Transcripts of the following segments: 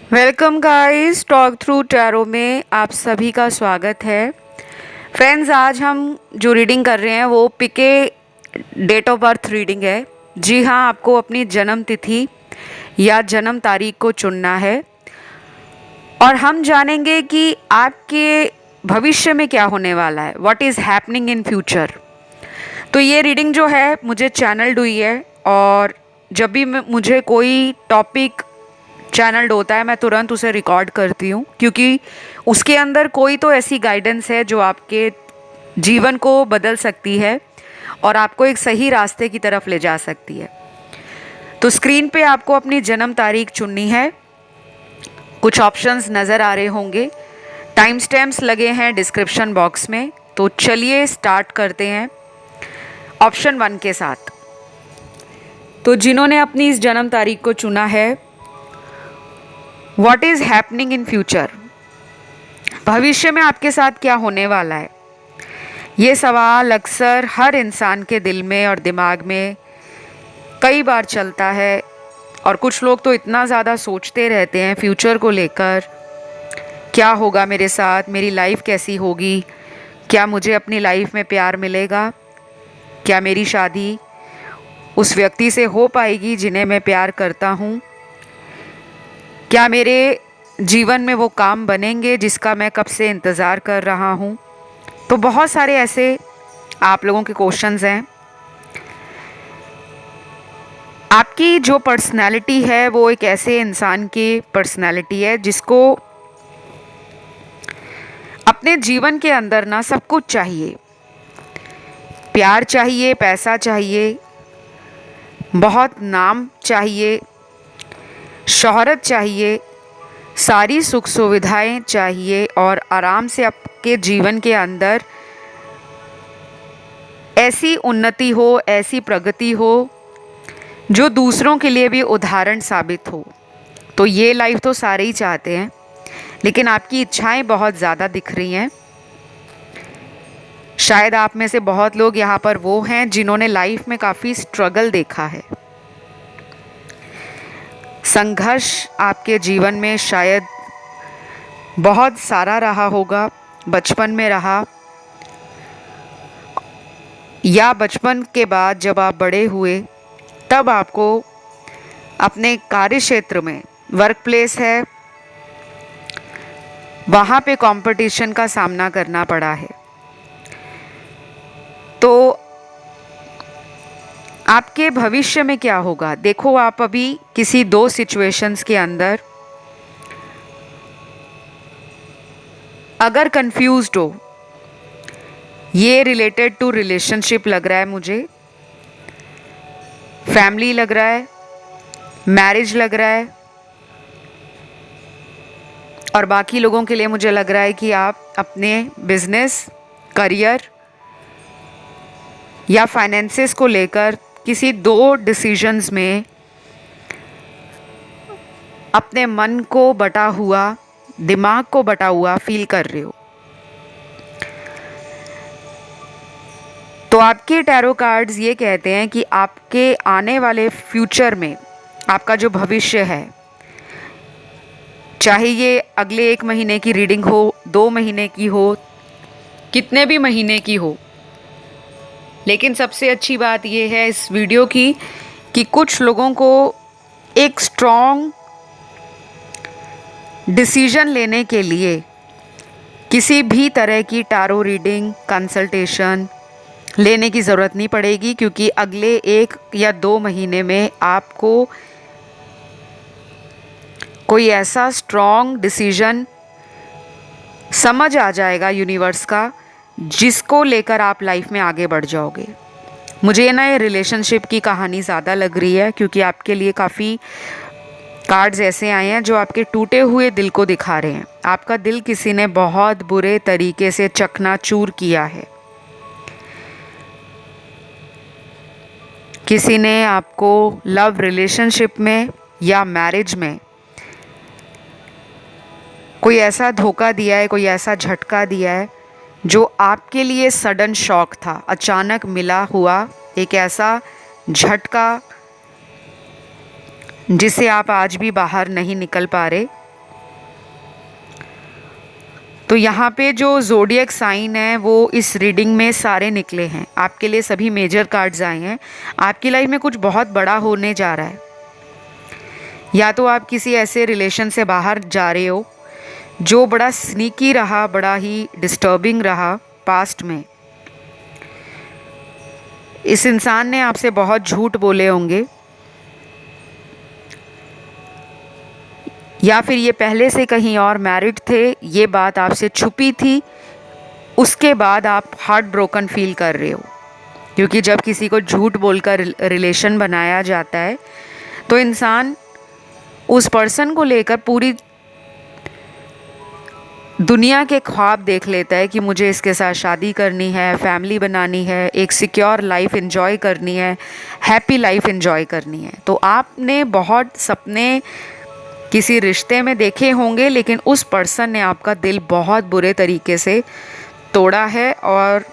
Welcome guys, talk through tarot में आप सभी का स्वागत है। फ्रेंड्स, आज हम जो रीडिंग कर रहे हैं वो पिके डेट ऑफ बर्थ रीडिंग है। जी हाँ, आपको अपनी जन्म तिथि या जन्म तारीख को चुनना है और हम जानेंगे कि आपके भविष्य में क्या होने वाला है, what is happening in future. तो ये रीडिंग जो है मुझे चैनल्ड हुई है और जब भी मुझे कोई टॉपिक चैनल्ड होता है मैं तुरंत उसे रिकॉर्ड करती हूँ, क्योंकि उसके अंदर कोई तो ऐसी गाइडेंस है जो आपके जीवन को बदल सकती है और आपको एक सही रास्ते की तरफ ले जा सकती है। तो स्क्रीन पे आपको अपनी जन्म तारीख चुननी है। कुछ ऑप्शंस नज़र आ रहे होंगे, टाइम स्टैम्प्स लगे हैं डिस्क्रिप्शन बॉक्स में। तो चलिए स्टार्ट करते हैं ऑप्शन 1 के साथ। तो जिन्होंने अपनी इस जन्म तारीख को चुना है, what is happening in future, भविष्य में आपके साथ क्या होने वाला है। ये सवाल अक्सर हर इंसान के दिल में और दिमाग में कई बार चलता है और कुछ लोग तो इतना ज़्यादा सोचते रहते हैं फ्यूचर को लेकर। क्या होगा मेरे साथ, मेरी लाइफ कैसी होगी, क्या मुझे अपनी लाइफ में प्यार मिलेगा, क्या मेरी शादी उस व्यक्ति से हो पाएगी जिन्हें मैं प्यार करता हूँ, क्या मेरे जीवन में वो काम बनेंगे जिसका मैं कब से इंतज़ार कर रहा हूँ। तो बहुत सारे ऐसे आप लोगों के क्वेश्चंस हैं। आपकी जो पर्सनालिटी है वो एक ऐसे इंसान की पर्सनालिटी है जिसको अपने जीवन के अंदर ना सब कुछ चाहिए। प्यार चाहिए, पैसा चाहिए, बहुत नाम चाहिए, शोहरत चाहिए, सारी सुख सुविधाएं चाहिए और आराम से आपके जीवन के अंदर ऐसी उन्नति हो, ऐसी प्रगति हो जो दूसरों के लिए भी उदाहरण साबित हो। तो ये लाइफ तो सारे ही चाहते हैं, लेकिन आपकी इच्छाएं बहुत ज़्यादा दिख रही हैं। शायद आप में से बहुत लोग यहाँ पर वो हैं जिन्होंने लाइफ में काफ़ी स्ट्रगल देखा है। संघर्ष आपके जीवन में शायद बहुत सारा रहा होगा, बचपन में रहा या बचपन के बाद जब आप बड़े हुए तब आपको अपने कार्य क्षेत्र में, वर्क प्लेस है, वहाँ पे कंपटीशन का सामना करना पड़ा है। तो आपके भविष्य में क्या होगा, देखो आप अभी किसी दो सिचुएशंस के अंदर अगर कंफ्यूज्ड हो, ये रिलेटेड टू रिलेशनशिप लग रहा है मुझे, फैमिली लग रहा है, मैरिज लग रहा है और बाकी लोगों के लिए मुझे लग रहा है कि आप अपने बिजनेस, करियर या फाइनेंसेस को लेकर किसी दो डिसीजंस में अपने मन को बटा हुआ, दिमाग को बटा हुआ फील कर रहे हो। तो आपके टैरो कार्ड्स ये कहते हैं कि आपके आने वाले फ्यूचर में आपका जो भविष्य है, चाहे ये अगले 1 महीने की रीडिंग हो, 2 महीने की हो, कितने भी महीने की हो, लेकिन सबसे अच्छी बात यह है इस वीडियो की कि कुछ लोगों को एक स्ट्रॉन्ग डिसीजन लेने के लिए किसी भी तरह की टैरो रीडिंग कंसल्टेशन लेने की ज़रूरत नहीं पड़ेगी, क्योंकि अगले 1 या 2 महीने में आपको कोई ऐसा स्ट्रॉन्ग डिसीजन समझ आ जाएगा यूनिवर्स का, जिसको लेकर आप लाइफ में आगे बढ़ जाओगे। मुझे ना ये रिलेशनशिप की कहानी ज़्यादा लग रही है, क्योंकि आपके लिए काफ़ी कार्ड्स ऐसे आए हैं जो आपके टूटे हुए दिल को दिखा रहे हैं। आपका दिल किसी ने बहुत बुरे तरीके से चकनाचूर किया है। किसी ने आपको लव रिलेशनशिप में या मैरिज में कोई ऐसा धोखा दिया है, कोई ऐसा झटका दिया है जो आपके लिए सडन शॉक था, अचानक मिला हुआ एक ऐसा झटका जिससे आप आज भी बाहर नहीं निकल पा रहे। तो यहाँ पे जो ज़ोडिएक साइन है वो इस रीडिंग में सारे निकले हैं। आपके लिए सभी मेजर कार्ड्स आए हैं। आपकी लाइफ में कुछ बहुत बड़ा होने जा रहा है। या तो आप किसी ऐसे रिलेशन से बाहर जा रहे हो जो बड़ा स्नीकी रहा, बड़ा ही डिस्टर्बिंग रहा पास्ट में। इस इंसान ने आपसे बहुत झूठ बोले होंगे, या फिर ये पहले से कहीं और मैरिड थे, ये बात आपसे छुपी थी, उसके बाद आप हार्ट ब्रोकन फील कर रहे हो। क्योंकि जब किसी को झूठ बोलकर रिलेशन बनाया जाता है तो इंसान उस पर्सन को लेकर पूरी दुनिया के ख्वाब देख लेता है कि मुझे इसके साथ शादी करनी है, फैमिली बनानी है, एक सिक्योर लाइफ एंजॉय करनी है, हैप्पी लाइफ एंजॉय करनी है। तो आपने बहुत सपने किसी रिश्ते में देखे होंगे, लेकिन उस पर्सन ने आपका दिल बहुत बुरे तरीके से तोड़ा है और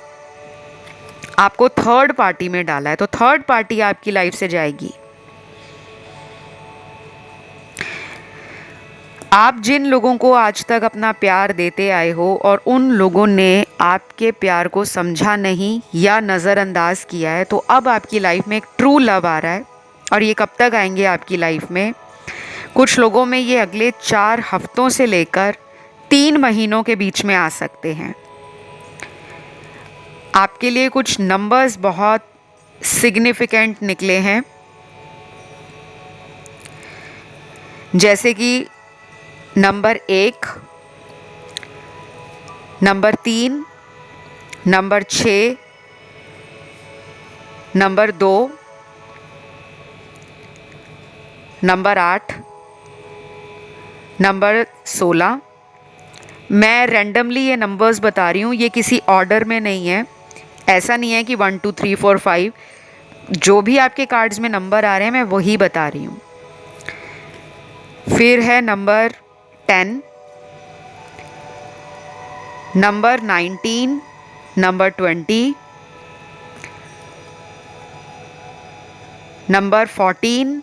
आपको थर्ड पार्टी में डाला है। तो थर्ड पार्टी आपकी लाइफ से जाएगी। आप जिन लोगों को आज तक अपना प्यार देते आए हो और उन लोगों ने आपके प्यार को समझा नहीं या नज़रअंदाज किया है, तो अब आपकी लाइफ में एक ट्रू लव आ रहा है। और ये कब तक आएंगे आपकी लाइफ में? कुछ लोगों में ये अगले 4 हफ्तों से लेकर 3 महीनों के बीच में आ सकते हैं। आपके लिए कुछ नंबर्स बहुत सिग्निफिकेंट निकले हैं, जैसे कि number 1, number 3, number 6, number 2, number 8, number 16। मैं रैंडमली ये नंबर्स बता रही हूँ, ये किसी ऑर्डर में नहीं है। ऐसा नहीं है कि 1 2 3 4 5, जो भी आपके कार्ड्स में नंबर आ रहे हैं मैं वही बता रही हूँ। फिर है नंबर 10, नंबर 19, नंबर 20, नंबर 14,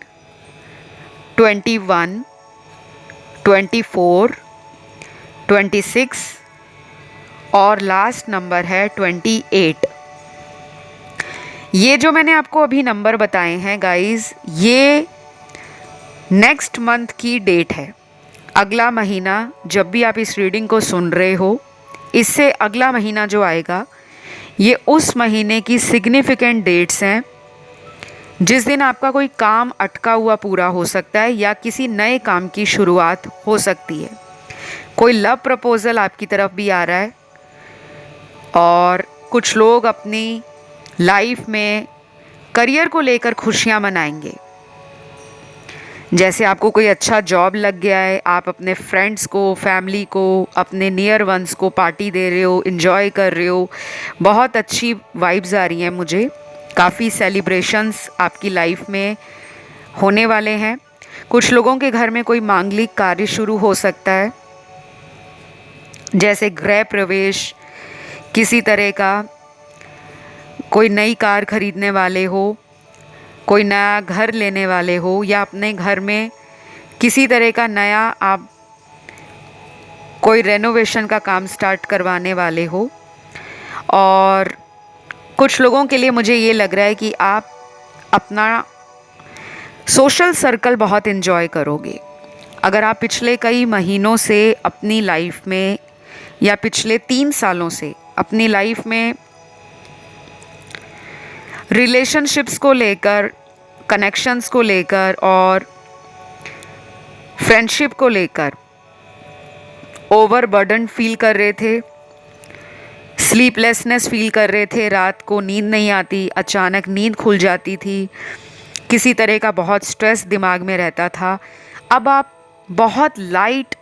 21, 24, 26 और लास्ट नंबर है 28। ये जो मैंने आपको अभी नंबर बताए हैं गाइस, ये नेक्स्ट मंथ की डेट है। अगला महीना जब भी आप इस रीडिंग को सुन रहे हो, इससे अगला महीना जो आएगा ये उस महीने की सिग्निफिकेंट डेट्स हैं जिस दिन आपका कोई काम अटका हुआ पूरा हो सकता है या किसी नए काम की शुरुआत हो सकती है। कोई लव प्रपोज़ल आपकी तरफ भी आ रहा है और कुछ लोग अपनी लाइफ में करियर को लेकर खुशियां मनाएंगे। जैसे आपको कोई अच्छा जॉब लग गया है, आप अपने फ्रेंड्स को, फैमिली को, अपने नियर वंस को पार्टी दे रहे हो, एंजॉय कर रहे हो। बहुत अच्छी वाइब्स आ रही हैं मुझे। काफ़ी सेलिब्रेशंस आपकी लाइफ में होने वाले हैं। कुछ लोगों के घर में कोई मांगलिक कार्य शुरू हो सकता है, जैसे गृह प्रवेश, किसी तरह का कोई नई कार खरीदने वाले हो, कोई नया घर लेने वाले हो, या अपने घर में किसी तरह का नया आप कोई रेनोवेशन का काम स्टार्ट करवाने वाले हो। और कुछ लोगों के लिए मुझे ये लग रहा है कि आप अपना सोशल सर्कल बहुत एंजॉय करोगे। अगर आप पिछले कई महीनों से अपनी लाइफ में या पिछले 3 सालों से अपनी लाइफ में रिलेशनशिप्स को लेकर, कनेक्शंस को लेकर और फ्रेंडशिप को लेकर ओवरबर्डन फील कर रहे थे, स्लीपलेसनेस फील कर रहे थे, रात को नींद नहीं आती, अचानक नींद खुल जाती थी, किसी तरह का बहुत स्ट्रेस दिमाग में रहता था, अब आप बहुत लाइट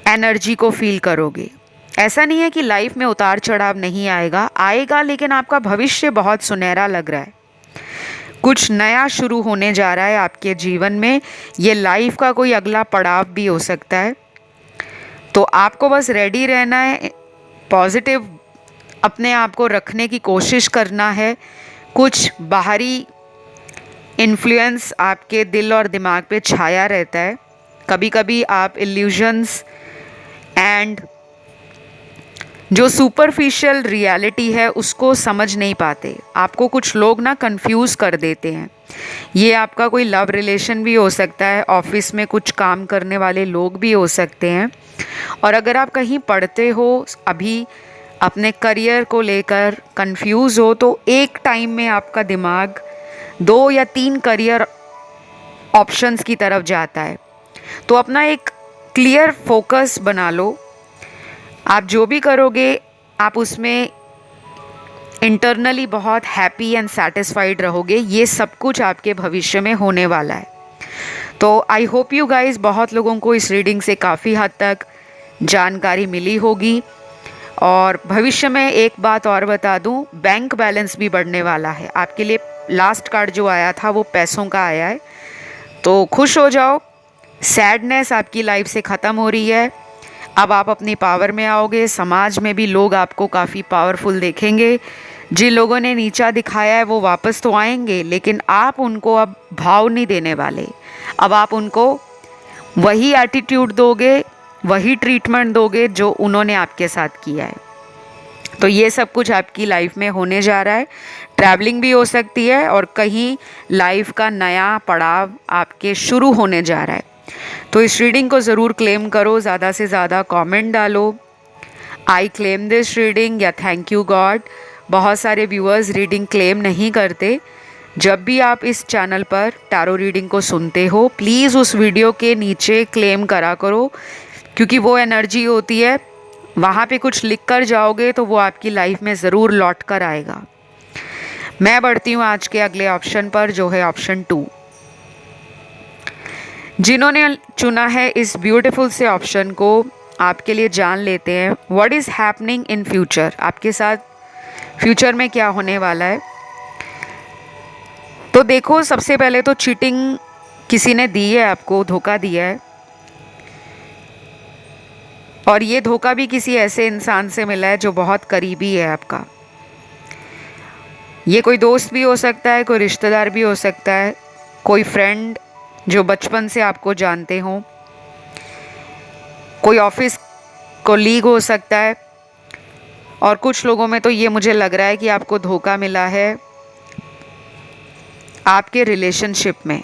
एनर्जी को फील करोगे। ऐसा नहीं है कि लाइफ में उतार चढ़ाव नहीं आएगा, लेकिन आपका भविष्य बहुत सुनहरा लग रहा है। कुछ नया शुरू होने जा रहा है आपके जीवन में। ये लाइफ का कोई अगला पड़ाव भी हो सकता है। तो आपको बस रेडी रहना है, पॉजिटिव अपने आप को रखने की कोशिश करना है। कुछ बाहरी इन्फ्लुएंस आपके दिल और दिमाग पे छाया रहता है। कभी कभी आप इल्यूजन्स एंड जो सुपरफिशियल रियलिटी है उसको समझ नहीं पाते। आपको कुछ लोग ना कंफ्यूज कर देते हैं। ये आपका कोई लव रिलेशन भी हो सकता है, ऑफिस में कुछ काम करने वाले लोग भी हो सकते हैं, और अगर आप कहीं पढ़ते हो, अभी अपने करियर को लेकर कंफ्यूज हो, तो एक टाइम में आपका दिमाग 2 या 3 करियर ऑप्शंस की तरफ जाता है। तो अपना एक क्लियर फोकस बना लो। आप जो भी करोगे आप उसमें इंटरनली बहुत हैप्पी एंड सेटिस्फाइड रहोगे। ये सब कुछ आपके भविष्य में होने वाला है। तो आई होप यू गाइस, बहुत लोगों को इस रीडिंग से काफ़ी हद तक जानकारी मिली होगी। और भविष्य में एक बात और बता दूं, बैंक बैलेंस भी बढ़ने वाला है आपके लिए। लास्ट कार्ड जो आया था वो पैसों का आया है, तो खुश हो जाओ। सैडनेस आपकी लाइफ से ख़त्म हो रही है। अब आप अपनी पावर में आओगे। समाज में भी लोग आपको काफ़ी पावरफुल देखेंगे। जिन लोगों ने नीचा दिखाया है वो वापस तो आएंगे, लेकिन आप उनको अब भाव नहीं देने वाले। अब आप उनको वही एटीट्यूड दोगे, वही ट्रीटमेंट दोगे जो उन्होंने आपके साथ किया है। तो ये सब कुछ आपकी लाइफ में होने जा रहा है। ट्रैवलिंग भी हो सकती है और कहीं लाइफ का नया पड़ाव आपके शुरू होने जा रहा है। तो इस रीडिंग को ज़रूर क्लेम करो, ज़्यादा से ज़्यादा कमेंट डालो, आई क्लेम दिस रीडिंग या थैंक यू गॉड। बहुत सारे व्यूअर्स रीडिंग क्लेम नहीं करते। जब भी आप इस चैनल पर टैरो रीडिंग को सुनते हो, प्लीज़ उस वीडियो के नीचे क्लेम करा करो, क्योंकि वो एनर्जी होती है, वहाँ पे कुछ लिख कर जाओगे तो वो आपकी लाइफ में ज़रूर लौट कर आएगा। मैं बढ़ती हूँ आज के अगले ऑप्शन पर, जो है ऑप्शन 2। जिन्होंने चुना है इस ब्यूटीफुल से ऑप्शन को, आपके लिए जान लेते हैं what is happening in future. आपके साथ फ्यूचर में क्या होने वाला है। तो देखो, सबसे पहले तो चीटिंग किसी ने दी है, आपको धोखा दिया है, और ये धोखा भी किसी ऐसे इंसान से मिला है जो बहुत करीबी है आपका। ये कोई दोस्त भी हो सकता है, कोई रिश्तेदार भी हो सकता है, कोई फ्रेंड जो बचपन से आपको जानते हों, कोई ऑफिस कोलीग हो सकता है, और कुछ लोगों में तो ये मुझे लग रहा है कि आपको धोखा मिला है आपके रिलेशनशिप में।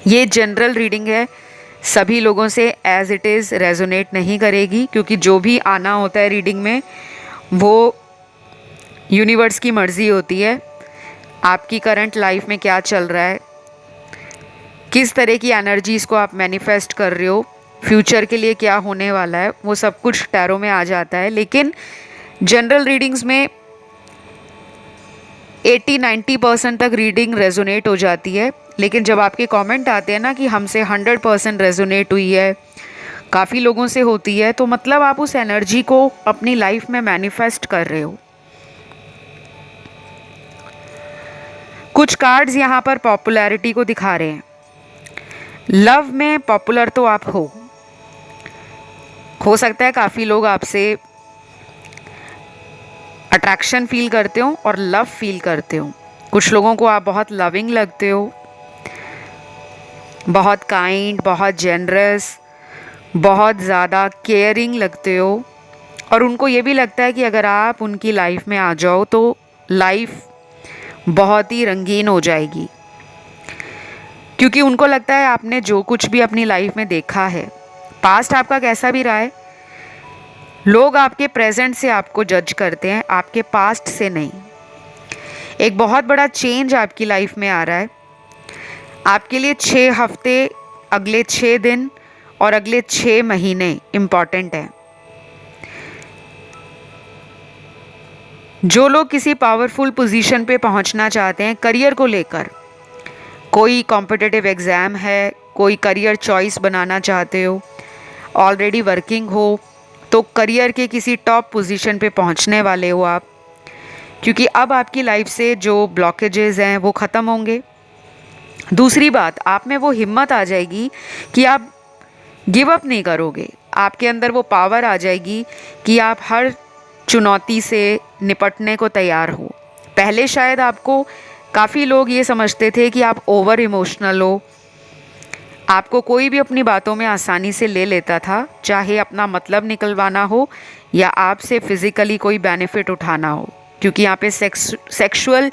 ये जनरल रीडिंग है, सभी लोगों से एज इट इज़ रेजोनेट नहीं करेगी, क्योंकि जो भी आना होता है रीडिंग में वो यूनिवर्स की मर्ज़ी होती है। आपकी करंट लाइफ में क्या चल रहा है, किस तरह की एनर्जीज़ को आप मैनिफेस्ट कर रहे हो, फ्यूचर के लिए क्या होने वाला है, वो सब कुछ टैरो में आ जाता है। लेकिन जनरल रीडिंग्स में 80-90% तक रीडिंग रेजोनेट हो जाती है। लेकिन जब आपके कमेंट आते हैं ना कि हमसे 100% रेजोनेट हुई है, काफ़ी लोगों से होती है, तो मतलब आप उस एनर्जी को अपनी लाइफ में मैनिफेस्ट कर रहे हो। कुछ कार्ड्स यहाँ पर पॉपुलैरिटी को दिखा रहे हैं। लव में पॉपुलर तो आप हो सकता है काफ़ी लोग आपसे अट्रैक्शन फील करते हो और लव फील करते हो। कुछ लोगों को आप बहुत लविंग लगते हो, बहुत काइंड, बहुत जेनरस, बहुत ज़्यादा केयरिंग लगते हो, और उनको ये भी लगता है कि अगर आप उनकी लाइफ में आ जाओ तो लाइफ बहुत ही रंगीन हो जाएगी, क्योंकि उनको लगता है आपने जो कुछ भी अपनी लाइफ में देखा है, पास्ट आपका कैसा भी रहा है, लोग आपके प्रेजेंट से आपको जज करते हैं, आपके पास्ट से नहीं। एक बहुत बड़ा चेंज आपकी लाइफ में आ रहा है। आपके लिए 6 हफ्ते, अगले 6 दिन और अगले 6 महीने इम्पॉर्टेंट हैं। जो लोग किसी पावरफुल पोजीशन पे पहुंचना चाहते हैं करियर को लेकर, कोई कॉम्पिटिटिव एग्ज़ाम है, कोई करियर चॉइस बनाना चाहते हो, ऑलरेडी वर्किंग हो, तो करियर के किसी टॉप पोजीशन पे पहुंचने वाले हो आप, क्योंकि अब आपकी लाइफ से जो ब्लॉकेजेस हैं वो ख़त्म होंगे। दूसरी बात, आप में वो हिम्मत आ जाएगी कि आप गिव अप नहीं करोगे। आपके अंदर वो पावर आ जाएगी कि आप हर चुनौती से निपटने को तैयार हो। पहले शायद आपको काफ़ी लोग ये समझते थे कि आप ओवर इमोशनल हो, आपको कोई भी अपनी बातों में आसानी से ले लेता था, चाहे अपना मतलब निकलवाना हो या आपसे फिज़िकली कोई बेनिफिट उठाना हो, क्योंकि यहाँ पे सेक्सुअल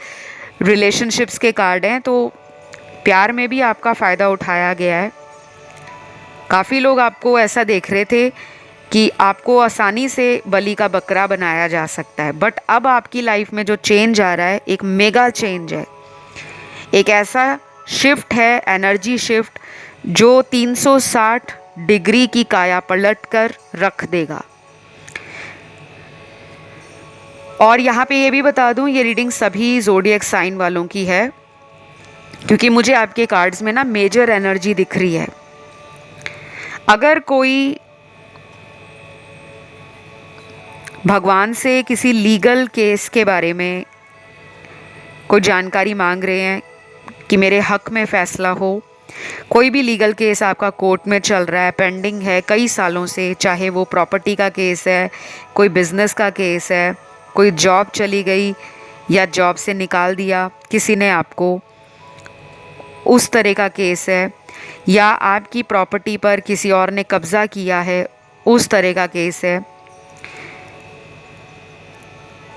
रिलेशनशिप्स के कार्ड हैं, तो प्यार में भी आपका फ़ायदा उठाया गया है। काफ़ी लोग आपको ऐसा देख रहे थे कि आपको आसानी से बलि का बकरा बनाया जा सकता है, बट अब आपकी लाइफ में जो चेंज आ रहा है एक मेगा चेंज है, एक ऐसा शिफ्ट है, एनर्जी शिफ्ट, जो 360 डिग्री की काया पलट कर रख देगा। और यहाँ पे ये भी बता दूँ, ये रीडिंग सभी ज़ोडिएक साइन वालों की है, क्योंकि मुझे आपके कार्ड्स में ना मेजर एनर्जी दिख रही है। अगर कोई भगवान से किसी लीगल केस के बारे में कोई जानकारी मांग रहे हैं कि मेरे हक में फ़ैसला हो, कोई भी लीगल केस आपका कोर्ट में चल रहा है, पेंडिंग है कई सालों से, चाहे वो प्रॉपर्टी का केस है, कोई बिज़नेस का केस है, कोई जॉब चली गई या जॉब से निकाल दिया किसी ने आपको, उस तरह का केस है, या आपकी प्रॉपर्टी पर किसी और ने कब्ज़ा किया है, उस तरह का केस है।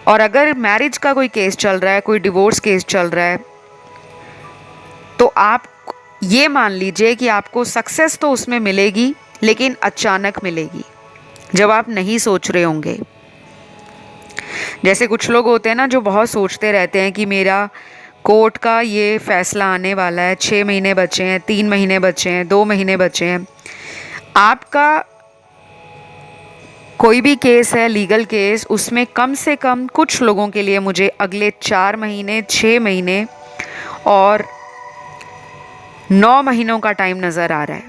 और अगर मैरिज का कोई केस चल रहा है, कोई डिवोर्स केस चल रहा है, तो आप ये मान लीजिए कि आपको सक्सेस तो उसमें मिलेगी, लेकिन अचानक मिलेगी, जब आप नहीं सोच रहे होंगे। जैसे कुछ लोग होते हैं ना जो बहुत सोचते रहते हैं कि मेरा कोर्ट का ये फैसला आने वाला है, 6 महीने बचे हैं, 3 महीने बचे हैं, 2 महीने बचे हैं। आपका कोई भी केस है, लीगल केस, उसमें कम से कम कुछ लोगों के लिए मुझे अगले 4 महीने, 6 महीने और 9 महीनों का टाइम नज़र आ रहा है।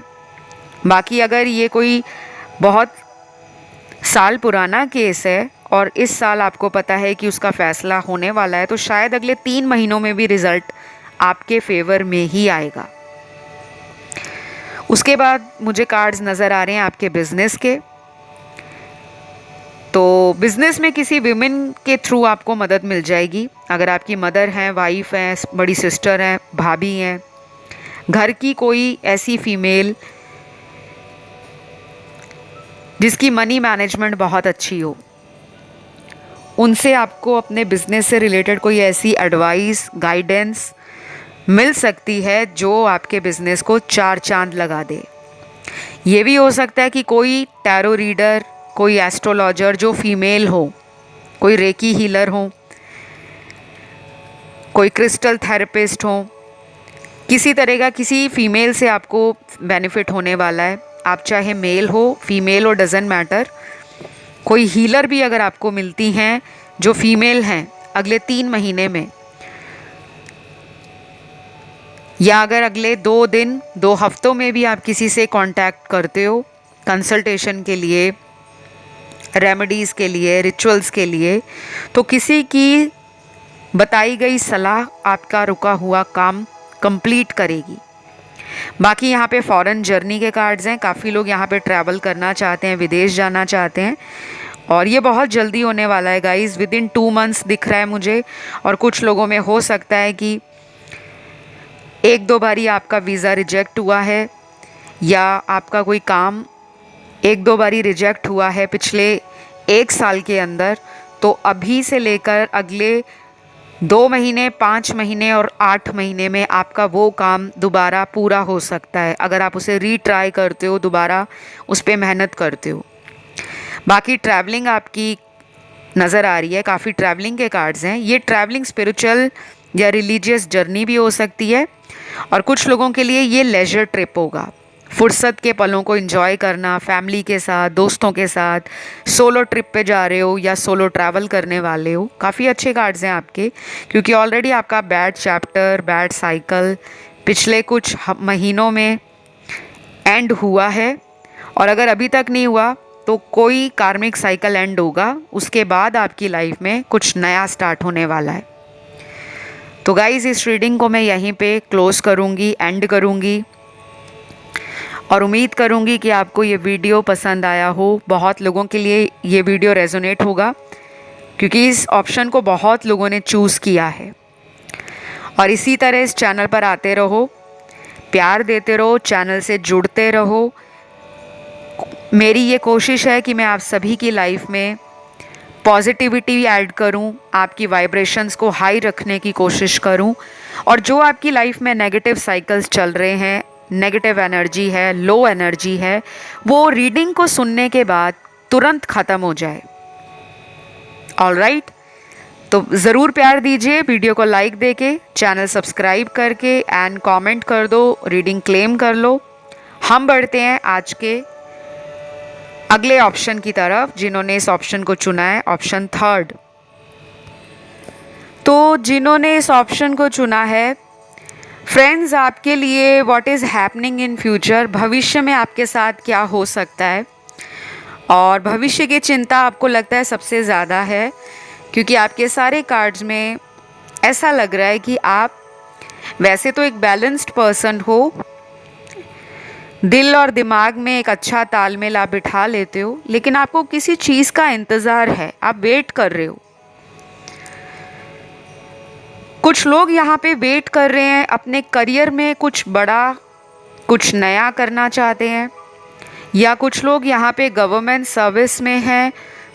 बाकी अगर ये कोई बहुत साल पुराना केस है और इस साल आपको पता है कि उसका फ़ैसला होने वाला है, तो शायद अगले 3 महीनों में भी रिज़ल्ट आपके फेवर में ही आएगा। उसके बाद मुझे कार्ड्स नज़र आ रहे हैं आपके बिज़नेस के। तो बिज़नेस में किसी विमेन के थ्रू आपको मदद मिल जाएगी। अगर आपकी मदर हैं, वाइफ हैं, बड़ी सिस्टर हैं, भाभी हैं, घर की कोई ऐसी फीमेल जिसकी मनी मैनेजमेंट बहुत अच्छी हो, उनसे आपको अपने बिज़नेस से रिलेटेड कोई ऐसी एडवाइस, गाइडेंस मिल सकती है जो आपके बिज़नेस को 4 चांद लगा दे। ये भी हो सकता है कि कोई टैरो रीडर, कोई एस्ट्रोलॉजर जो फीमेल हो, कोई रेकी हीलर हो, कोई क्रिस्टल थेरेपिस्ट हो, किसी तरह का किसी फीमेल से आपको बेनिफिट होने वाला है। आप चाहे मेल हो, फीमेल हो, डजेंट मैटर। कोई हीलर भी अगर आपको मिलती हैं जो फीमेल हैं अगले 3 महीने में, या अगर अगले 2 दिन, 2 हफ्तों में भी आप किसी से कांटेक्ट करते हो कंसल्टेशन के लिए, रेमेडीज़ के लिए, रिचुअल्स के लिए, तो किसी की बताई गई सलाह आपका रुका हुआ काम कंप्लीट करेगी। बाकी यहाँ पे फॉरेन जर्नी के कार्ड्स हैं। काफ़ी लोग यहाँ पे ट्रैवल करना चाहते हैं, विदेश जाना चाहते हैं, और ये बहुत जल्दी होने वाला है गाइस। विदिन 2 मंथ्स दिख रहा है मुझे। और कुछ लोगों में हो सकता है कि 1-2 बारी आपका वीज़ा रिजेक्ट हुआ है, या आपका कोई काम 1-2 बारी रिजेक्ट हुआ है पिछले 1 साल के अंदर, तो अभी से लेकर अगले 2 महीने, 5 महीने और 8 महीने में आपका वो काम दोबारा पूरा हो सकता है, अगर आप उसे रीट्राई करते हो, दोबारा उस पर मेहनत करते हो। बाकी ट्रैवलिंग आपकी नज़र आ रही है, काफ़ी ट्रैवलिंग के कार्ड्स हैं। ये ट्रैवलिंग स्पिरिचुअल या रिलीजियस जर्नी भी हो सकती है, और कुछ लोगों के लिए ये लेजर ट्रिप होगा, फुर्सत के पलों को एंजॉय करना, फैमिली के साथ, दोस्तों के साथ, सोलो ट्रिप पे जा रहे हो या सोलो ट्रैवल करने वाले हो। काफ़ी अच्छे कार्ड्स हैं आपके, क्योंकि ऑलरेडी आपका बैड चैप्टर, बैड साइकिल पिछले कुछ महीनों में एंड हुआ है, और अगर अभी तक नहीं हुआ तो कोई कार्मिक साइकिल एंड होगा, उसके बाद आपकी लाइफ में कुछ नया स्टार्ट होने वाला है। तो गाइज़, इस रीडिंग को मैं यहीं पे क्लोज़ करूँगी, एंड करूँगी, और उम्मीद करूँगी कि आपको ये वीडियो पसंद आया हो। बहुत लोगों के लिए ये वीडियो रेजोनेट होगा, क्योंकि इस ऑप्शन को बहुत लोगों ने चूज़ किया है। और इसी तरह इस चैनल पर आते रहो, प्यार देते रहो, चैनल से जुड़ते रहो। मेरी ये कोशिश है कि मैं आप सभी की लाइफ में पॉजिटिविटी ऐड करूं, आपकी वाइब्रेशंस को हाई रखने की कोशिश करूं, और जो आपकी लाइफ में नेगेटिव साइकिल्स चल रहे हैं, नेगेटिव एनर्जी है, लो एनर्जी है, वो रीडिंग को सुनने के बाद तुरंत ख़त्म हो जाए। ऑलराइट, तो ज़रूर प्यार दीजिए, वीडियो को लाइक देके, चैनल सब्सक्राइब करके एंड कमेंट कर दो, रीडिंग क्लेम कर लो। हम बढ़ते हैं आज के अगले ऑप्शन की तरफ, जिन्होंने इस ऑप्शन को चुना है, ऑप्शन थर्ड। तो जिन्होंने इस ऑप्शन को चुना है, फ्रेंड्स, आपके लिए what is happening in future, भविष्य में आपके साथ क्या हो सकता है, और भविष्य की चिंता आपको लगता है सबसे ज़्यादा है, क्योंकि आपके सारे कार्ड्स में ऐसा लग रहा है कि आप वैसे तो एक बैलेंस्ड पर्सन हो, दिल और दिमाग में एक अच्छा तालमेल आप बिठा लेते हो, लेकिन आपको किसी चीज़ का इंतज़ार है, आप वेट कर रहे हो। कुछ लोग यहाँ पे वेट कर रहे हैं, अपने करियर में कुछ बड़ा, कुछ नया करना चाहते हैं, या कुछ लोग यहाँ पे गवर्नमेंट सर्विस में हैं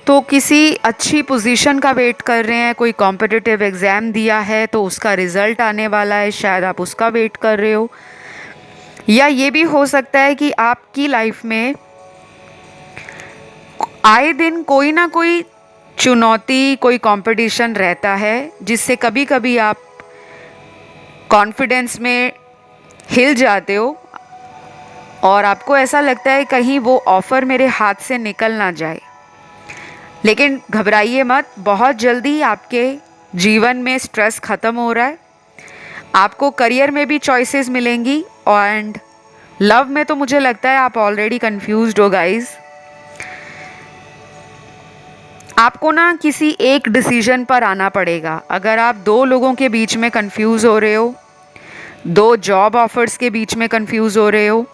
तो किसी अच्छी पोजीशन का वेट कर रहे हैं। कोई कॉम्पिटिटिव एग्ज़ाम दिया है तो उसका रिज़ल्ट आने वाला है, शायद आप उसका वेट कर रहे हो। या ये भी हो सकता है कि आपकी लाइफ में आए दिन कोई ना कोई चुनौती, कोई कंपटीशन रहता है, जिससे कभी कभी आप कॉन्फिडेंस में हिल जाते हो और आपको ऐसा लगता है कहीं वो ऑफ़र मेरे हाथ से निकल ना जाए। लेकिन घबराइए मत, बहुत जल्दी आपके जीवन में स्ट्रेस ख़त्म हो रहा है, आपको करियर में भी चॉइसेस मिलेंगी, एंड लव में तो मुझे लगता है आप ऑलरेडी कंफ्यूज्ड हो गाइस। आपको ना किसी एक डिसीजन पर आना पड़ेगा। अगर आप दो लोगों के बीच में कंफ्यूज हो रहे हो, दो जॉब ऑफर्स के बीच में कंफ्यूज हो रहे हो,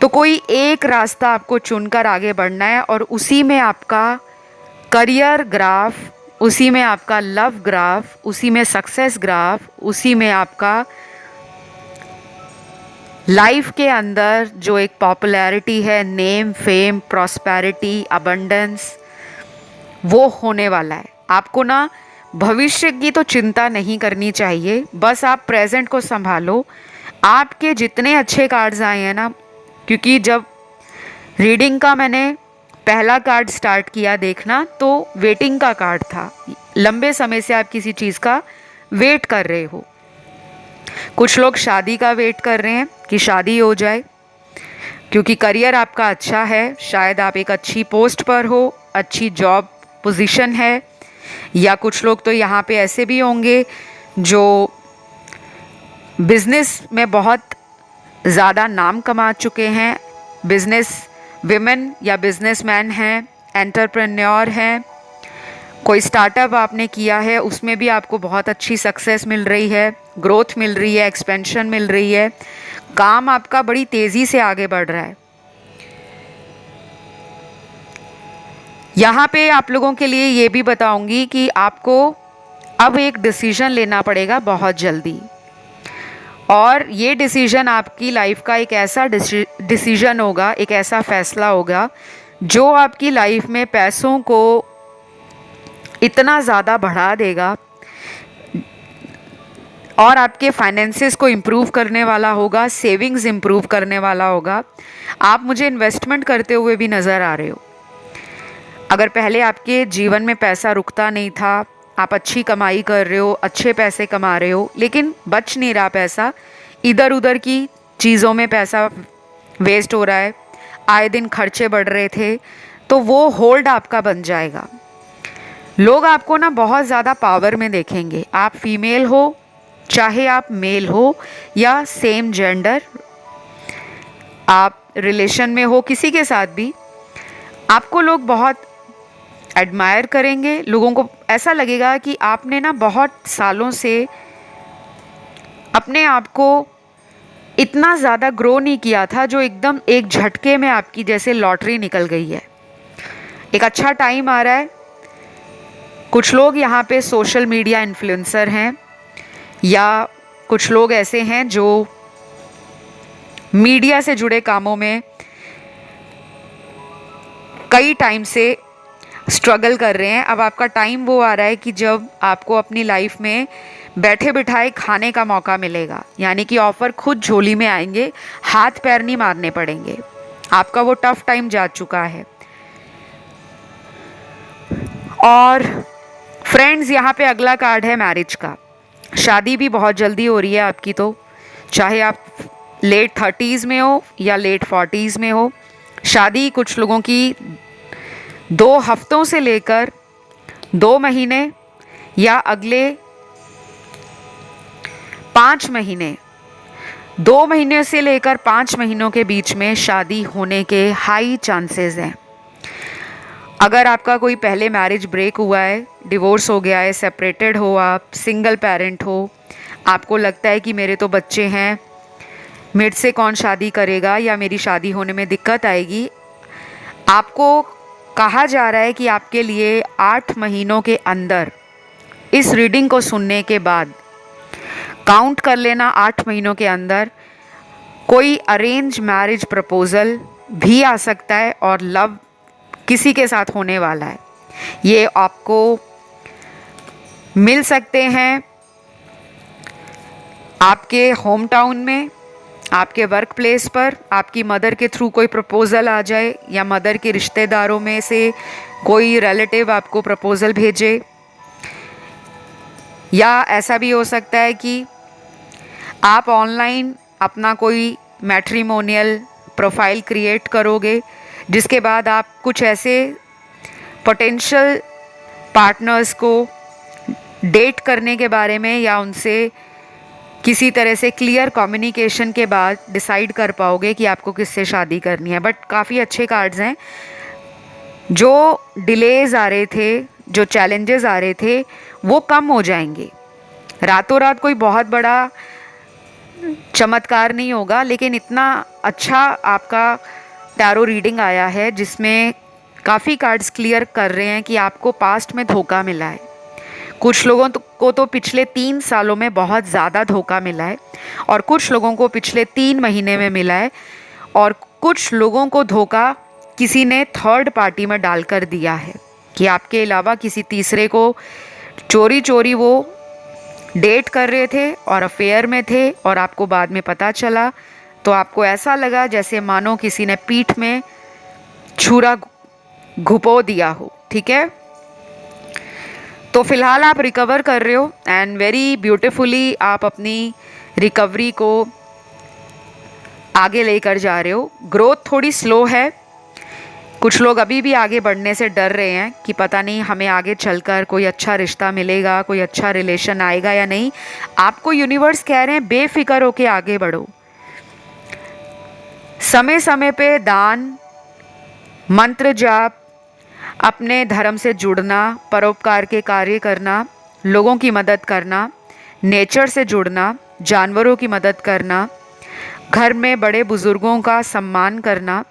तो कोई एक रास्ता आपको चुनकर आगे बढ़ना है, और उसी में आपका करियर ग्राफ, उसी में आपका लव ग्राफ, उसी में सक्सेस ग्राफ, उसी में आपका लाइफ के अंदर जो एक पॉपुलैरिटी है, नेम, फेम, प्रॉस्पेरिटी, अबंडेंस, वो होने वाला है। आपको ना भविष्य की तो चिंता नहीं करनी चाहिए, बस आप प्रेजेंट को संभालो। आपके जितने अच्छे कार्ड्स आए हैं ना, क्योंकि जब रीडिंग का मैंने पहला कार्ड स्टार्ट किया देखना, तो वेटिंग का कार्ड था। लंबे समय से आप किसी चीज़ का वेट कर रहे हो। कुछ लोग शादी का वेट कर रहे हैं कि शादी हो जाए, क्योंकि करियर आपका अच्छा है, शायद आप एक अच्छी पोस्ट पर हो, अच्छी जॉब पोजीशन है। या कुछ लोग तो यहाँ पे ऐसे भी होंगे जो बिजनेस में बहुत ज़्यादा नाम कमा चुके हैं, बिजनेस विमेन या बिजनेसमैन हैं, एंटरप्रेन्योर हैं। कोई स्टार्टअप आपने किया है, उसमें भी आपको बहुत अच्छी सक्सेस मिल रही है, ग्रोथ मिल रही है, एक्सपेंशन मिल रही है, काम आपका बड़ी तेज़ी से आगे बढ़ रहा है। यहाँ पे आप लोगों के लिए ये भी बताऊंगी कि आपको अब एक डिसीजन लेना पड़ेगा बहुत जल्दी, और ये डिसीजन आपकी लाइफ का एक ऐसा डिसीजन होगा, एक ऐसा फैसला होगा जो आपकी लाइफ में पैसों को इतना ज़्यादा बढ़ा देगा और आपके फाइनेंसेस को इम्प्रूव करने वाला होगा, सेविंग्स इम्प्रूव करने वाला होगा। आप मुझे इन्वेस्टमेंट करते हुए भी नज़र आ रहे हो। अगर पहले आपके जीवन में पैसा रुकता नहीं था, आप अच्छी कमाई कर रहे हो, अच्छे पैसे कमा रहे हो, लेकिन बच नहीं रहा पैसा, इधर उधर की चीज़ों में पैसा वेस्ट हो रहा है, आए दिन खर्चे बढ़ रहे थे, तो वो होल्ड आपका बन जाएगा। लोग आपको ना बहुत ज़्यादा पावर में देखेंगे। आप फीमेल हो, चाहे आप मेल हो, या सेम जेंडर, आप रिलेशन में हो किसी के साथ भी, आपको लोग बहुत एडमायर करेंगे। लोगों को ऐसा लगेगा कि आपने ना बहुत सालों से अपने आप को इतना ज़्यादा ग्रो नहीं किया था, जो एकदम एक झटके में आपकी जैसे लॉटरी निकल गई है। एक अच्छा टाइम आ रहा है। कुछ लोग यहाँ पे सोशल मीडिया इन्फ्लुएंसर हैं, या कुछ लोग ऐसे हैं जो मीडिया से जुड़े कामों में कई टाइम से स्ट्रगल कर रहे हैं। अब आपका टाइम वो आ रहा है कि जब आपको अपनी लाइफ में बैठे बिठाए खाने का मौका मिलेगा, यानी कि ऑफ़र खुद झोली में आएंगे, हाथ पैर नहीं मारने पड़ेंगे। आपका वो टफ टाइम जा चुका है। और फ्रेंड्स, यहाँ पे अगला कार्ड है मैरिज का। शादी भी बहुत जल्दी हो रही है आपकी, तो चाहे आप लेट 30s में हो या लेट 40s में हो, शादी कुछ लोगों की 2 हफ्तों से लेकर 2 महीने या अगले 5 महीने, 2 महीने से लेकर 5 महीनों के बीच में शादी होने के हाई चांसेस हैं। अगर आपका कोई पहले मैरिज ब्रेक हुआ है, डिवोर्स हो गया है, सेपरेटेड हो, आप सिंगल पेरेंट हो, आपको लगता है कि मेरे तो बच्चे हैं, मेरे से कौन शादी करेगा या मेरी शादी होने में दिक्कत आएगी, आपको कहा जा रहा है कि आपके लिए 8 महीनों के अंदर, इस रीडिंग को सुनने के बाद काउंट कर लेना, 8 महीनों के अंदर कोई अरेंज मैरिज प्रपोज़ल भी आ सकता है और लव किसी के साथ होने वाला है। ये आपको मिल सकते हैं आपके होम टाउन में, आपके वर्क प्लेस पर, आपकी मदर के थ्रू कोई प्रपोज़ल आ जाए या मदर के रिश्तेदारों में से कोई रिलेटिव आपको प्रपोज़ल भेजे, या ऐसा भी हो सकता है कि आप ऑनलाइन अपना कोई मैट्रिमोनियल प्रोफाइल क्रिएट करोगे, जिसके बाद आप कुछ ऐसे पोटेंशियल पार्टनर्स को डेट करने के बारे में या उनसे किसी तरह से क्लियर कम्युनिकेशन के बाद डिसाइड कर पाओगे कि आपको किससे शादी करनी है। बट काफ़ी अच्छे कार्ड्स हैं। जो डिलेज आ रहे थे, जो चैलेंजेस आ रहे थे, वो कम हो जाएंगे। रातों रात कोई बहुत बड़ा चमत्कार नहीं होगा, लेकिन इतना अच्छा आपका टैरो रीडिंग आया है जिसमें काफ़ी कार्ड्स क्लियर कर रहे हैं कि आपको पास्ट में धोखा मिला है। कुछ लोगों को तो पिछले 3 सालों में बहुत ज़्यादा धोखा मिला है, और कुछ लोगों को पिछले 3 महीने में मिला है, और कुछ लोगों को धोखा किसी ने थर्ड पार्टी में डालकर दिया है कि आपके अलावा किसी तीसरे को चोरी चोरी वो डेट कर रहे थे और अफेयर में थे, और आपको बाद में पता चला तो आपको ऐसा लगा जैसे मानो किसी ने पीठ में छुरा घुपो दिया हो। ठीक है, तो फिलहाल आप रिकवर कर रहे हो एंड वेरी ब्यूटीफुली आप अपनी रिकवरी को आगे लेकर जा रहे हो। ग्रोथ थोड़ी स्लो है, कुछ लोग अभी भी आगे बढ़ने से डर रहे हैं कि पता नहीं हमें आगे चलकर कोई अच्छा रिश्ता मिलेगा, कोई अच्छा रिलेशन आएगा या नहीं। आपको यूनिवर्स कह रहे हैं बेफिक्र होके आगे बढ़ो। समय समय पे दान, मंत्र जाप, अपने धर्म से जुड़ना, परोपकार के कार्य करना, लोगों की मदद करना, नेचर से जुड़ना, जानवरों की मदद करना, घर में बड़े बुज़ुर्गों का सम्मान करना।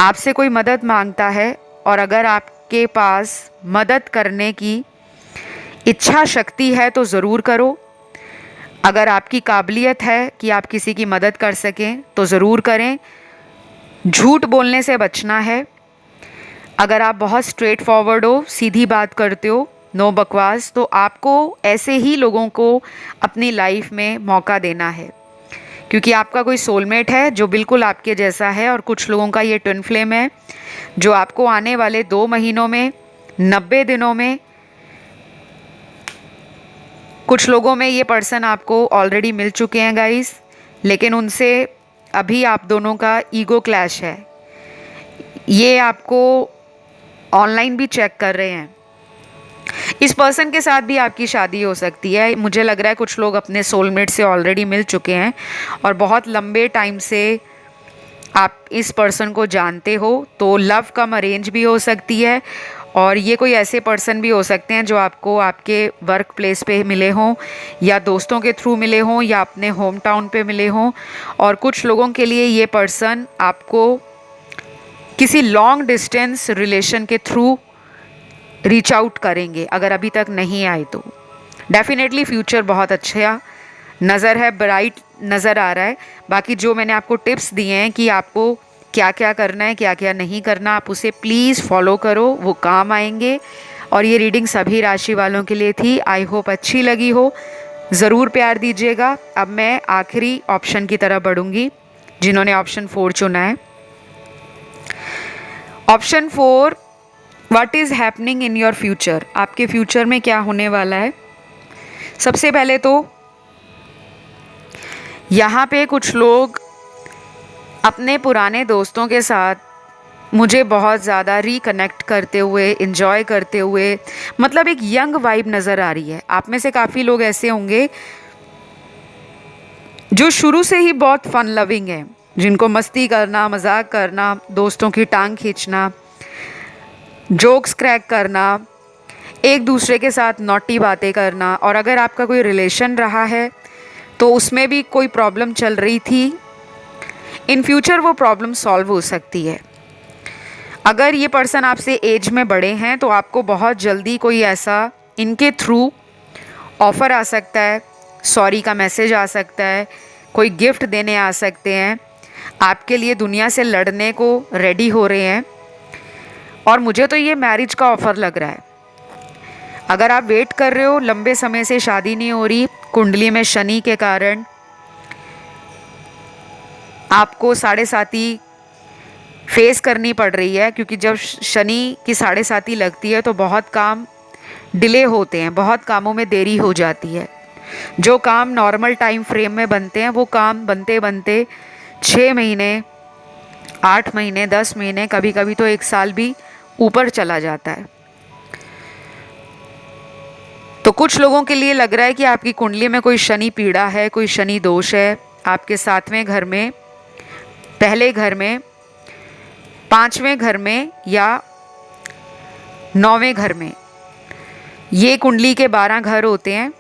आपसे कोई मदद मांगता है और अगर आपके पास मदद करने की इच्छा शक्ति है तो ज़रूर करो। अगर आपकी काबिलियत है कि आप किसी की मदद कर सकें तो ज़रूर करें। झूठ बोलने से बचना है। अगर आप बहुत स्ट्रेट फॉरवर्ड हो, सीधी बात करते हो, नो बकवास, तो आपको ऐसे ही लोगों को अपनी लाइफ में मौका देना है, क्योंकि आपका कोई सोलमेट है जो बिल्कुल आपके जैसा है, और कुछ लोगों का ये ट्विन फ्लेम है जो आपको आने वाले 2 महीनों में, 90 दिनों में, कुछ लोगों में ये पर्सन आपको ऑलरेडी मिल चुके हैं गाइस, लेकिन उनसे अभी आप दोनों का ईगो क्लैश है। ये आपको ऑनलाइन भी चेक कर रहे हैं। इस पर्सन के साथ भी आपकी शादी हो सकती है। मुझे लग रहा है कुछ लोग अपने सोलमेट से ऑलरेडी मिल चुके हैं और बहुत लंबे टाइम से आप इस पर्सन को जानते हो, तो लव कम अरेंज भी हो सकती है। और ये कोई ऐसे पर्सन भी हो सकते हैं जो आपको आपके वर्क प्लेस पे मिले हों, या दोस्तों के थ्रू मिले हों, या अपने होम टाउन पे मिले हों। और कुछ लोगों के लिए ये पर्सन आपको किसी लॉन्ग डिस्टेंस रिलेशन के थ्रू रीच आउट करेंगे, अगर अभी तक नहीं आए तो। डेफिनेटली फ्यूचर बहुत अच्छा नज़र है, ब्राइट नज़र आ रहा है। बाकी जो मैंने आपको टिप्स दिए हैं कि आपको क्या क्या करना है, क्या क्या नहीं करना, आप उसे प्लीज़ फॉलो करो, वो काम आएंगे। और ये रीडिंग सभी राशि वालों के लिए थी। आई होप अच्छी लगी हो। ज़रूर प्यार दीजिएगा। अब मैं आखिरी ऑप्शन की तरफ बढ़ूंगी, जिन्होंने ऑप्शन 4 चुना है। Option 4, what is happening in your future. आपके फ्यूचर में क्या होने वाला है। सबसे पहले तो यहाँ पे कुछ लोग अपने पुराने दोस्तों के साथ मुझे बहुत ज़्यादा रिकनेक्ट करते हुए, इन्जॉय करते हुए, मतलब एक यंग वाइब नज़र आ रही है। आप में से काफ़ी लोग ऐसे होंगे जो शुरू से ही बहुत फन लविंग हैं, जिनको मस्ती करना, मजाक करना, दोस्तों की टांग खींचना, जोक्स क्रैक करना, एक दूसरे के साथ नॉटी बातें करना। और अगर आपका कोई रिलेशन रहा है तो उसमें भी कोई प्रॉब्लम चल रही थी, इन फ्यूचर वो प्रॉब्लम सॉल्व हो सकती है। अगर ये पर्सन आपसे एज में बड़े हैं तो आपको बहुत जल्दी कोई ऐसा इनके थ्रू ऑफ़र आ सकता है, सॉरी का मैसेज आ सकता है, कोई गिफ्ट देने आ सकते हैं, आपके लिए दुनिया से लड़ने को रेडी हो रहे हैं। और मुझे तो ये मैरिज का ऑफ़र लग रहा है। अगर आप वेट कर रहे हो, लंबे समय से शादी नहीं हो रही, कुंडली में शनि के कारण आपको साढ़े साती फेस करनी पड़ रही है, क्योंकि जब शनि की साढ़े साती लगती है तो बहुत काम डिले होते हैं, बहुत कामों में देरी हो जाती है। जो काम नॉर्मल टाइम फ्रेम में बनते हैं वो काम बनते बनते 6 महीने, 8 महीने, 10 महीने, कभी कभी तो 1 साल भी ऊपर चला जाता है। तो कुछ लोगों के लिए लग रहा है कि आपकी कुंडली में कोई शनि पीड़ा है, कोई शनि दोष है। आपके 7वें घर में, पहले घर में, 5वें घर में या 9वें घर में। ये कुंडली के 12 घर होते हैं,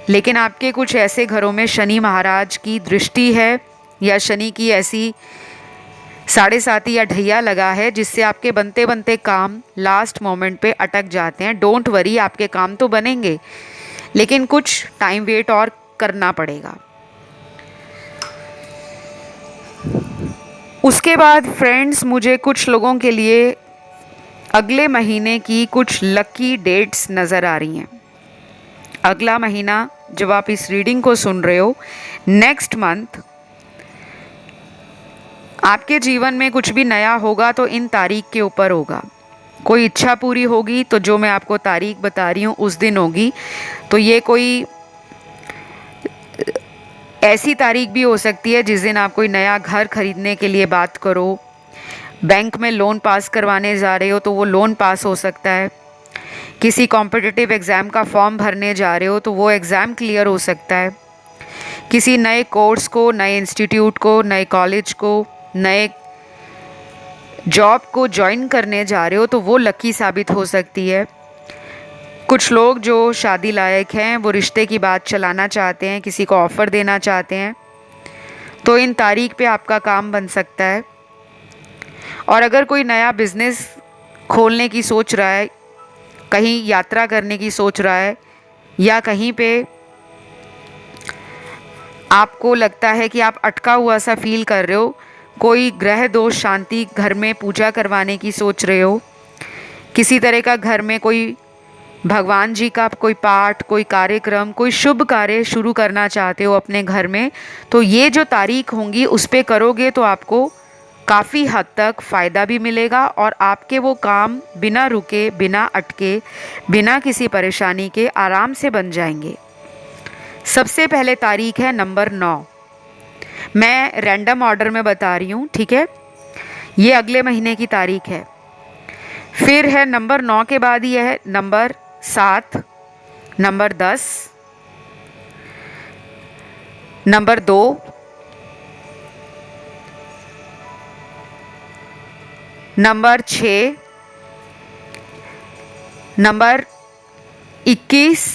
लेकिन आपके कुछ ऐसे घरों में शनि महाराज की दृष्टि है या शनि की ऐसी साढ़े साती या ढैया लगा है जिससे आपके बनते बनते काम लास्ट मोमेंट पे अटक जाते हैं। डोंट वरी, आपके काम तो बनेंगे, लेकिन कुछ टाइम वेट और करना पड़ेगा। उसके बाद फ्रेंड्स, मुझे कुछ लोगों के लिए अगले महीने की कुछ लकी डेट्स नज़र आ रही हैं। अगला महीना जब आप इस रीडिंग को सुन रहे हो, नेक्स्ट मंथ आपके जीवन में कुछ भी नया होगा तो इन तारीख के ऊपर होगा। कोई इच्छा पूरी होगी तो जो मैं आपको तारीख बता रही हूँ उस दिन होगी। तो ये कोई ऐसी तारीख भी हो सकती है जिस दिन आप कोई नया घर खरीदने के लिए बात करो, बैंक में लोन पास करवाने जा रहे हो तो वो लोन पास हो सकता है, किसी कॉम्पिटिटिव एग्ज़ाम का फॉर्म भरने जा रहे हो तो वो एग्ज़ाम क्लियर हो सकता है, किसी नए कोर्स को, नए इंस्टीट्यूट को, नए कॉलेज को, नए जॉब को ज्वाइन करने जा रहे हो तो वो लकी साबित हो सकती है। कुछ लोग जो शादी लायक हैं वो रिश्ते की बात चलाना चाहते हैं, किसी को ऑफ़र देना चाहते हैं, तो इन तारीख पे आपका काम बन सकता है। और अगर कोई नया बिज़नेस खोलने की सोच रहा है, कहीं यात्रा करने की सोच रहा है, या कहीं पे आपको लगता है कि आप अटका हुआ सा फील कर रहे हो, कोई ग्रह दोष शांति घर में पूजा करवाने की सोच रहे हो, किसी तरह का घर में कोई भगवान जी का कोई पाठ, कोई कार्यक्रम, कोई शुभ कार्य शुरू करना चाहते हो अपने घर में, तो ये जो तारीख होंगी उस पे करोगे तो आपको काफ़ी हद तक फ़ायदा भी मिलेगा और आपके वो काम बिना रुके, बिना अटके, बिना किसी परेशानी के आराम से बन जाएंगे। सबसे पहले तारीख है नंबर 9। मैं रैंडम ऑर्डर में बता रही हूँ, ठीक है। ये अगले महीने की तारीख है। फिर है नंबर 9 के बाद ये है number 7, number 10, number 2, number 6, number 21,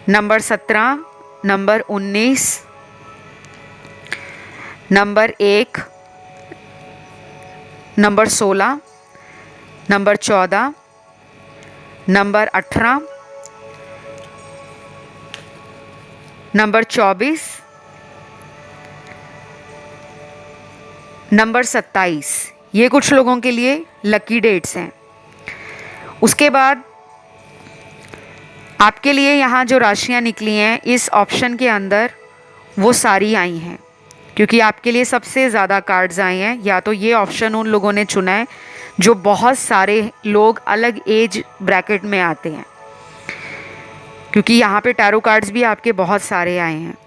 number 17, number 19, number 1, number 16, number 14, number 18, number 24, number 27। ये कुछ लोगों के लिए लकी डेट्स हैं। उसके बाद आपके लिए यहाँ जो राशियाँ निकली हैं इस ऑप्शन के अंदर वो सारी आई हैं, क्योंकि आपके लिए सबसे ज़्यादा कार्ड्स आए हैं। या तो ये ऑप्शन उन लोगों ने चुना है जो बहुत सारे लोग अलग एज ब्रैकेट में आते हैं, क्योंकि यहाँ पे टैरो कार्ड्स भी आपके बहुत सारे आए हैं।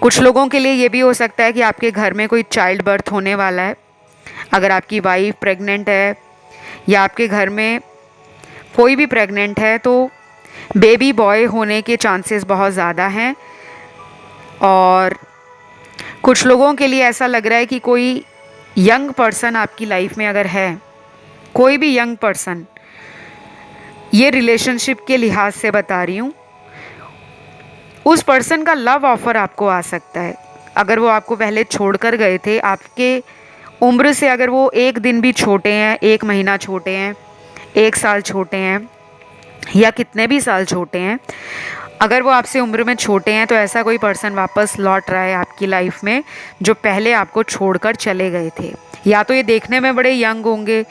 कुछ लोगों के लिए ये भी हो सकता है कि आपके घर में कोई चाइल्ड बर्थ होने वाला है। अगर आपकी वाइफ प्रेग्नेंट है या आपके घर में कोई भी प्रेग्नेंट है तो बेबी बॉय होने के चांसेस बहुत ज़्यादा हैं। और कुछ लोगों के लिए ऐसा लग रहा है कि कोई यंग पर्सन आपकी लाइफ में अगर है, कोई भी यंग पर्सन, ये रिलेशनशिप के लिहाज से बता रही हूँ, उस पर्सन का लव ऑफर आपको आ सकता है। अगर वो आपको पहले छोड़कर गए थे, आपके उम्र से अगर वो एक दिन भी छोटे हैं, एक महीना छोटे हैं, एक साल छोटे हैं या कितने भी साल छोटे हैं, अगर वो आपसे उम्र में छोटे हैं तो ऐसा कोई पर्सन वापस लौट रहा है आपकी लाइफ में जो पहले आपको छोड़कर चले गए थे। या तो ये देखने में बड़े यंग होंगे,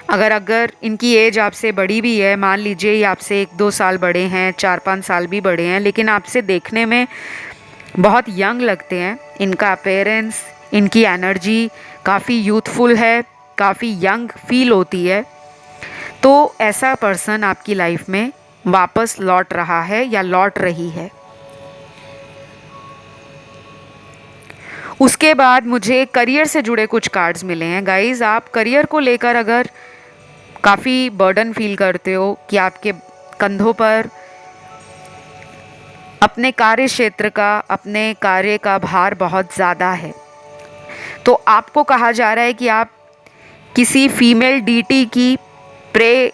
अगर इनकी एज आपसे बड़ी भी है, मान लीजिए ये आपसे 1-2 साल बड़े हैं, 4-5 साल भी बड़े हैं, लेकिन आपसे देखने में बहुत यंग लगते हैं। इनका अपीयरेंस, इनकी एनर्जी काफ़ी यूथफुल है, काफ़ी यंग फील होती है, तो ऐसा पर्सन आपकी लाइफ में वापस लौट रहा है या लौट रही है। उसके बाद मुझे करियर से जुड़े कुछ कार्ड्स मिले हैं। गाइस, आप करियर को लेकर अगर काफ़ी बर्डन फील करते हो कि आपके कंधों पर अपने कार्य क्षेत्र का, अपने कार्य का भार बहुत ज़्यादा है, तो आपको कहा जा रहा है कि आप किसी फीमेल डीटी की प्रे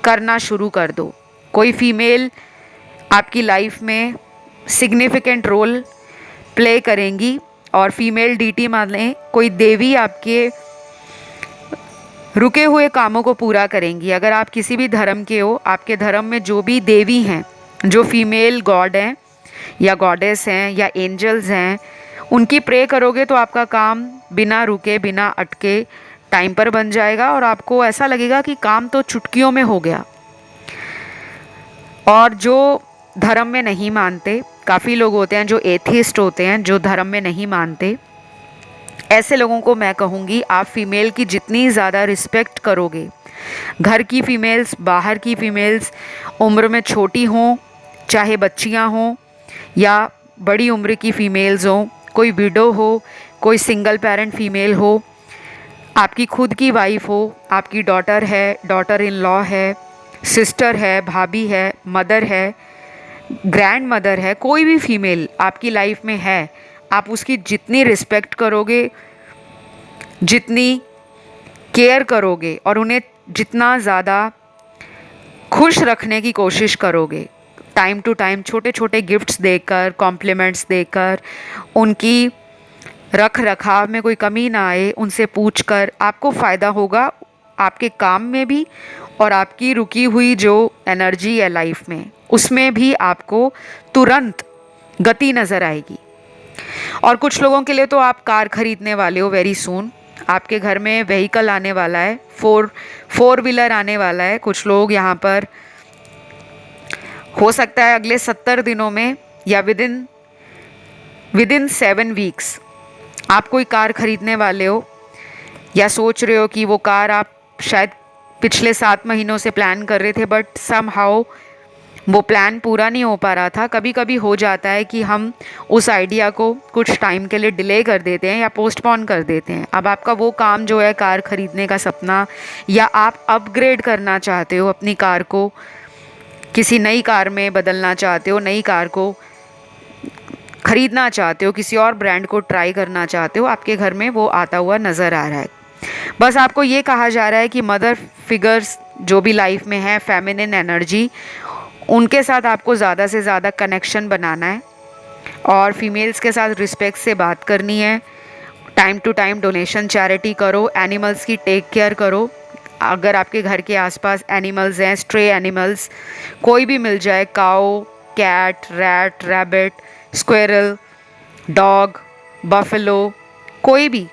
करना शुरू कर दो। कोई फीमेल आपकी लाइफ में सिग्निफिकेंट रोल प्ले करेंगी, और फीमेल डीटी माने कोई देवी आपके रुके हुए कामों को पूरा करेंगी। अगर आप किसी भी धर्म के हो, आपके धर्म में जो भी देवी हैं, जो फीमेल गॉड हैं या गॉडेस हैं या एंजल्स हैं, उनकी प्रे करोगे तो आपका काम बिना रुके, बिना अटके टाइम पर बन जाएगा और आपको ऐसा लगेगा कि काम तो चुटकियों में हो गया। और जो धर्म में नहीं मानते, काफ़ी लोग होते हैं जो एथिस्ट होते हैं, जो धर्म में नहीं मानते, ऐसे लोगों को मैं कहूँगी आप फीमेल की जितनी ज़्यादा रिस्पेक्ट करोगे, घर की फ़ीमेल्स, बाहर की फ़ीमेल्स, उम्र में छोटी हों चाहे बच्चियाँ हों या बड़ी उम्र की फ़ीमेल्स हों, कोई विडो हो, कोई सिंगल पेरेंट फ़ीमेल हो, आपकी खुद की वाइफ हो, आपकी डॉटर है, डॉटर इन लॉ है, सिस्टर है, भाभी है, मदर है, ग्रैंड मदर है, कोई भी फीमेल आपकी लाइफ में है, आप उसकी जितनी रिस्पेक्ट करोगे, जितनी केयर करोगे और उन्हें जितना ज़्यादा खुश रखने की कोशिश करोगे, टाइम टू टाइम छोटे छोटे गिफ्ट्स देकर, कॉम्प्लीमेंट्स देकर, उनकी रख रखाव में कोई कमी ना आए, उनसे पूछकर, आपको फ़ायदा होगा आपके काम में भी और आपकी रुकी हुई जो एनर्जी है लाइफ में, उसमें भी आपको तुरंत गति नज़र आएगी। और कुछ लोगों के लिए तो आप कार खरीदने वाले हो वेरी सून, आपके घर में व्हीकल आने वाला है, फोर व्हीलर आने वाला है। कुछ लोग यहाँ पर हो सकता है अगले 70 दिनों में या विदिन 7 वीक्स आप कोई कार खरीदने वाले हो, या सोच रहे हो कि वो कार आप शायद पिछले 7 महीनों से प्लान कर रहे थे, बट समहाउ वो प्लान पूरा नहीं हो पा रहा था। कभी कभी हो जाता है कि हम उस आइडिया को कुछ टाइम के लिए डिले कर देते हैं या पोस्टपोन कर देते हैं। अब आपका वो काम जो है, कार खरीदने का सपना, या आप अपग्रेड करना चाहते हो अपनी कार को, किसी नई कार में बदलना चाहते हो, नई कार को खरीदना चाहते हो, किसी और ब्रांड को ट्राई करना चाहते हो, आपके घर में वो आता हुआ नज़र आ रहा है। बस आपको ये कहा जा रहा है कि मदर फिगर्स जो भी लाइफ में है, फेमिनिन एनर्जी, उनके साथ आपको ज़्यादा से ज़्यादा कनेक्शन बनाना है और फीमेल्स के साथ रिस्पेक्ट से बात करनी है। Time to time donation, charity करो, एनिमल्स की टेक केयर करो। अगर आपके घर के आसपास एनिमल्स हैं, स्ट्रे एनिमल्स कोई भी मिल जाए, cow, cat, rat, rabbit, squirrel, dog, buffalo, कोई भी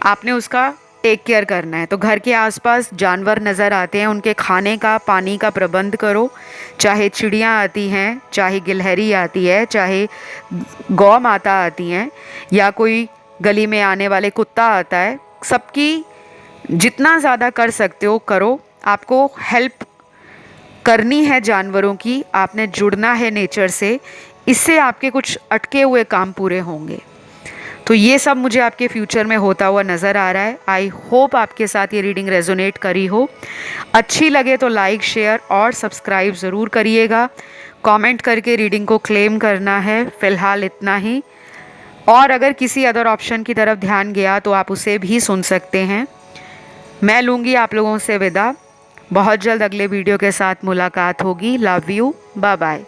आपने उसका टेक केयर करना है। तो घर के आसपास जानवर नज़र आते हैं, उनके खाने का, पानी का प्रबंध करो। चाहे चिड़ियाँ आती हैं, चाहे गिलहरी आती है, चाहे गौ माता आती हैं, या कोई गली में आने वाले कुत्ता आता है, सबकी जितना ज़्यादा कर सकते हो करो। आपको हेल्प करनी है जानवरों की, आपने जुड़ना है नेचर से, इससे आपके कुछ अटके हुए काम पूरे होंगे। तो ये सब मुझे आपके फ्यूचर में होता हुआ नज़र आ रहा है। आई होप आपके साथ ये रीडिंग रेजोनेट करी हो। अच्छी लगे तो लाइक, शेयर और सब्सक्राइब ज़रूर करिएगा। कमेंट करके रीडिंग को क्लेम करना है। फ़िलहाल इतना ही, और अगर किसी अदर ऑप्शन की तरफ ध्यान गया तो आप उसे भी सुन सकते हैं। मैं लूँगी आप लोगों से विदा। बहुत जल्द अगले वीडियो के साथ मुलाकात होगी। Love you, bye bye.